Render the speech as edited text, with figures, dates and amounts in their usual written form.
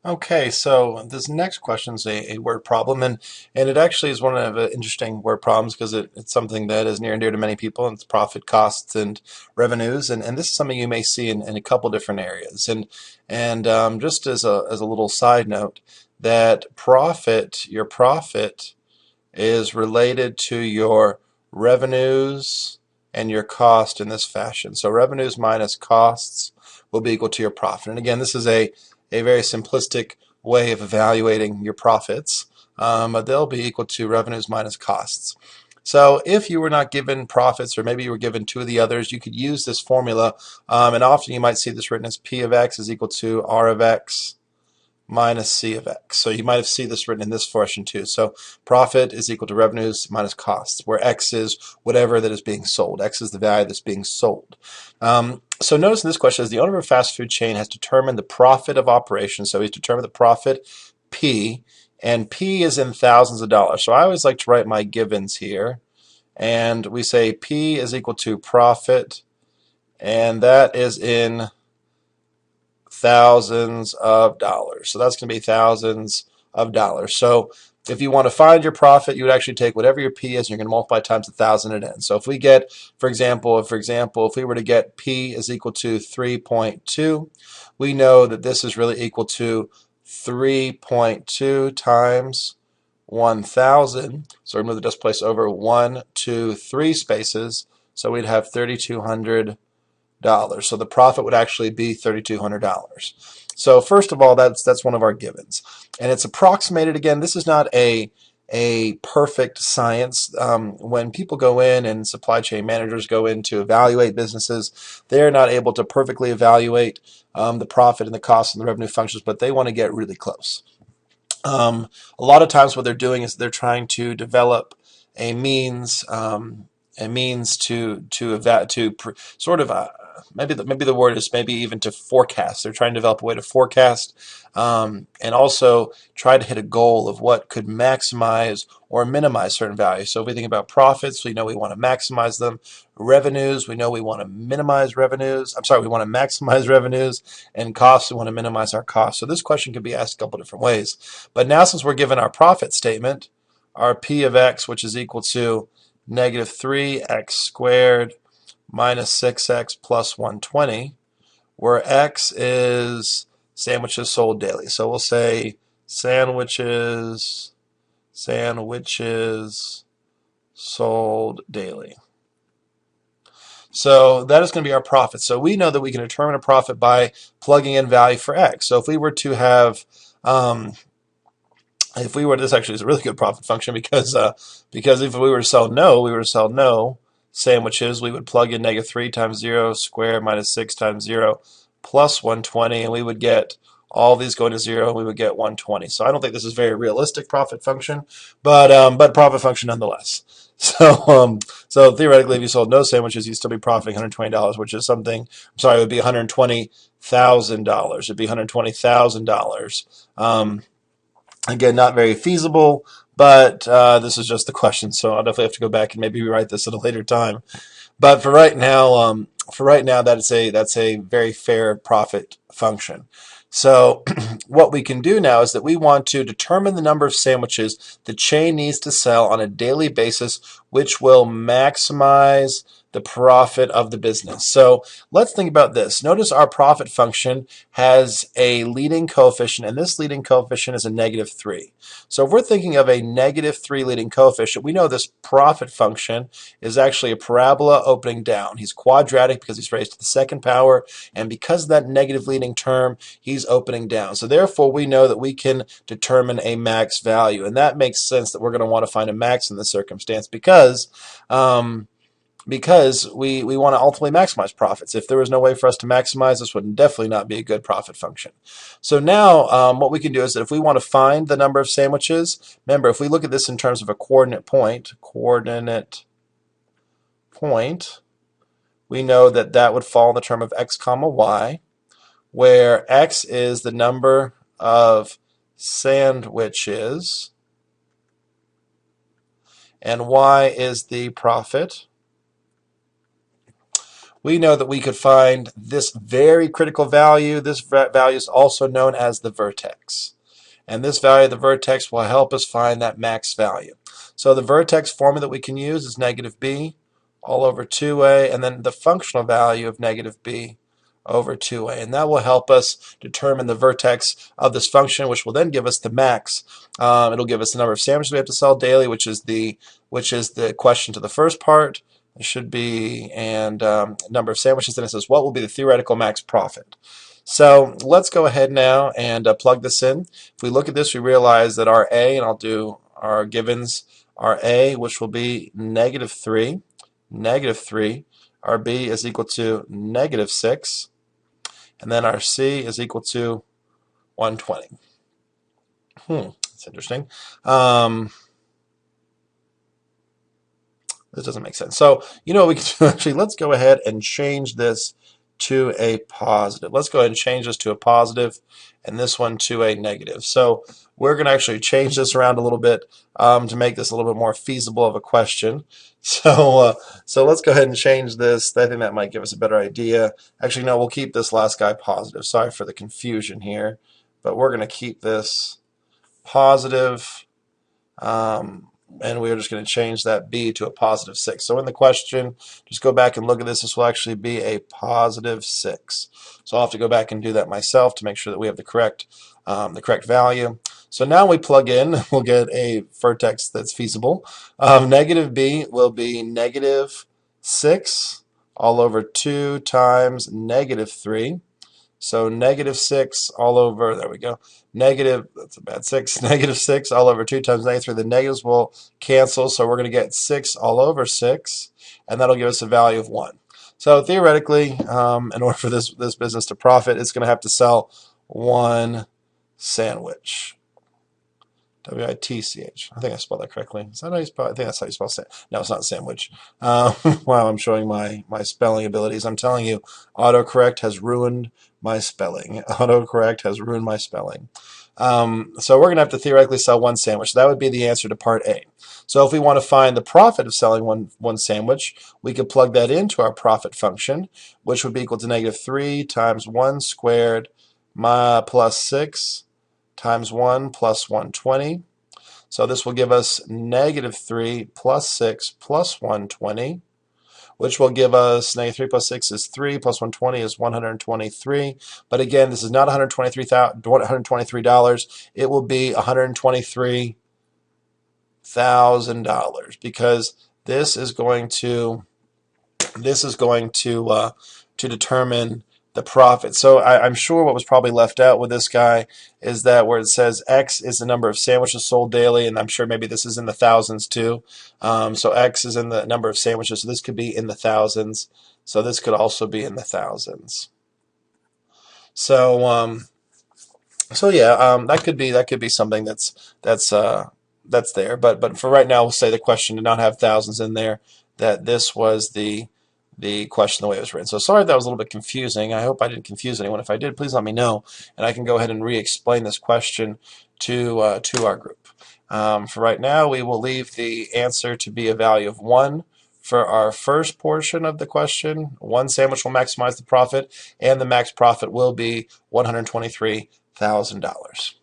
Okay, so this next question is a word problem, and it actually is one of the interesting word problems because it's something that is near and dear to many people, and it's profit, costs, and revenues, and this is something you may see in a couple different areas. And just as a little side note, that your profit is related to your revenues and your cost in this fashion. So revenues minus costs will be equal to your profit. And again, this is a very simplistic way of evaluating your profits, but they'll be equal to revenues minus costs. So if you were not given profits, or maybe you were given two of the others, you could use this formula, and often you might see this written as P of X is equal to R of X minus C of X. So you might have seen this written in this fashion too. So profit is equal to revenues minus costs, where X is whatever that is being sold. X is the value that's being sold. So notice in this question, is the owner of a fast food chain has determined the profit of operations. So he's determined the profit, P, and P is in thousands of dollars. So I always like to write my givens here. And we say P is equal to profit, and that is in thousands of dollars. So that's going to be thousands of dollars. So if you want to find your profit, you would actually take whatever your P is, and you're going to multiply times 1,000 and n. So if we get, for example, if we were to get P is equal to 3.2, we know that this is really equal to 3.2 times 1,000. So we move the decimal place over 1, 2, 3 spaces. So we'd have $3,200. So the profit would actually be $3,200. So first of all, that's one of our givens, and it's approximated. Again, this is not a perfect science. When people go in and supply chain managers go in to evaluate businesses, they're not able to perfectly evaluate the profit and the cost and the revenue functions, but they want to get really close. A lot of times what they're doing is they're trying to develop a means sort of maybe the word is maybe even to forecast. They're trying to develop a way to forecast, and also try to hit a goal of what could maximize or minimize certain values. So if we think about profits, we know we want to maximize them. Revenues, we know we want to minimize revenues. I'm sorry, we want to maximize revenues, and costs, we want to minimize our costs. So this question could be asked a couple different ways. But now since we're given our profit statement, our P of X, which is equal to negative 3x squared minus 6x plus 120, where X is sandwiches sold daily. So we'll say sandwiches sold daily. So that is going to be our profit. So we know that we can determine a profit by plugging in value for X. So if we were to have this actually is a really good profit function because if we were to sell no sandwiches, we would plug in negative 3 times 0 squared minus 6 times 0 plus 120, and we would get all these going to 0, and we would get 120. So I don't think this is a very realistic profit function, but profit function nonetheless. So theoretically, if you sold no sandwiches, you'd still be profiting $120, which is something. I'm sorry, it would be $120,000. It'd be $120,000. Again, not very feasible, but this is just the question, so I'll definitely have to go back and maybe rewrite this at a later time. But for right now, that's a very fair profit function. So what we can do now is that we want to determine the number of sandwiches the chain needs to sell on a daily basis, which will maximize the profit of the business. So let's think about this. Notice our profit function has a leading coefficient, and this leading coefficient is a negative 3. So if we're thinking of a negative 3 leading coefficient, we know this profit function is actually a parabola opening down. He's quadratic because he's raised to the second power, and because of that negative leading term, he's opening down. So therefore, we know that we can determine a max value, and that makes sense that we're going to want to find a max in this circumstance because we want to ultimately maximize profits. If there was no way for us to maximize, this would definitely not be a good profit function. So now what we can do is that if we want to find the number of sandwiches, remember, if we look at this in terms of a coordinate point, we know that that would fall in the term of x comma y, where x is the number of sandwiches and y is the profit. we know that we could find this very critical value. This value is also known as the vertex. And this value of the vertex will help us find that max value. So the vertex formula that we can use is negative b all over 2a, and then the functional value of negative b over 2a. And that will help us determine the vertex of this function, which will then give us the max. It'll give us the number of sandwiches we have to sell daily, which is the question to the first part. It should be, and number of sandwiches. Then it says, what will be the theoretical max profit? So let's go ahead now and plug this in. If we look at this, we realize that our A, and I'll do our givens, our A, which will be negative 3, our B is equal to negative 6, and then our C is equal to 120. That's interesting. This doesn't make sense. So, you know what we can do? Actually, let's go ahead and change this to a positive. Let's go ahead and change this to a positive and this one to a negative. So we're going to actually change this around a little bit to make this a little bit more feasible of a question. So let's go ahead and change this. I think that might give us a better idea. Actually, no, we'll keep this last guy positive. Sorry for the confusion here, but we're going to keep this positive. And we're just going to change that b to a positive 6. So in the question, just go back and look at this. This will actually be a positive 6. So I'll have to go back and do that myself to make sure that we have the correct value. So now we plug in, we'll get a vertex that's feasible. Negative b will be negative 6 all over 2 times negative 3. So negative 6 all over, there we go, negative, that's a bad 6, negative 6 all over 2 times negative 3. The negatives will cancel, so we're going to get 6 all over 6, and that'll give us a value of 1. So theoretically, in order for this business to profit, it's going to have to sell 1 sandwich. W-I-T-C-H. I think I spelled that correctly. Is that how you spell? I think that's how you spell sandwich. No, it's not sandwich. Wow, I'm showing my spelling abilities. I'm telling you, autocorrect has ruined my spelling. Autocorrect has ruined my spelling. So we're going to have to theoretically sell 1 sandwich. That would be the answer to part A. So if we want to find the profit of selling one sandwich, we could plug that into our profit function, which would be equal to negative 3 times 1 squared plus 6 times 1 plus 120. So this will give us negative 3 plus 6 plus 120, which will give us negative 3 plus 6 is 3 plus 120 is 123. But again, this is not $123. It will be $123,000 because this is going to determine the profit. So I'm sure what was probably left out with this guy is that where it says X is the number of sandwiches sold daily, and I'm sure maybe this is in the thousands too. So X is in the number of sandwiches, so this could be in the thousands. So this could also be in the thousands. So yeah, that could be something that's there. But for right now, we'll say the question did not have thousands in there. That this was the question the way it was written. So sorry that was a little bit confusing. I hope I didn't confuse anyone. If I did, please let me know, and I can go ahead and re-explain this question to our group. For right now, we will leave the answer to be a value of 1 for our first portion of the question. 1 sandwich will maximize the profit, and the max profit will be $123,000.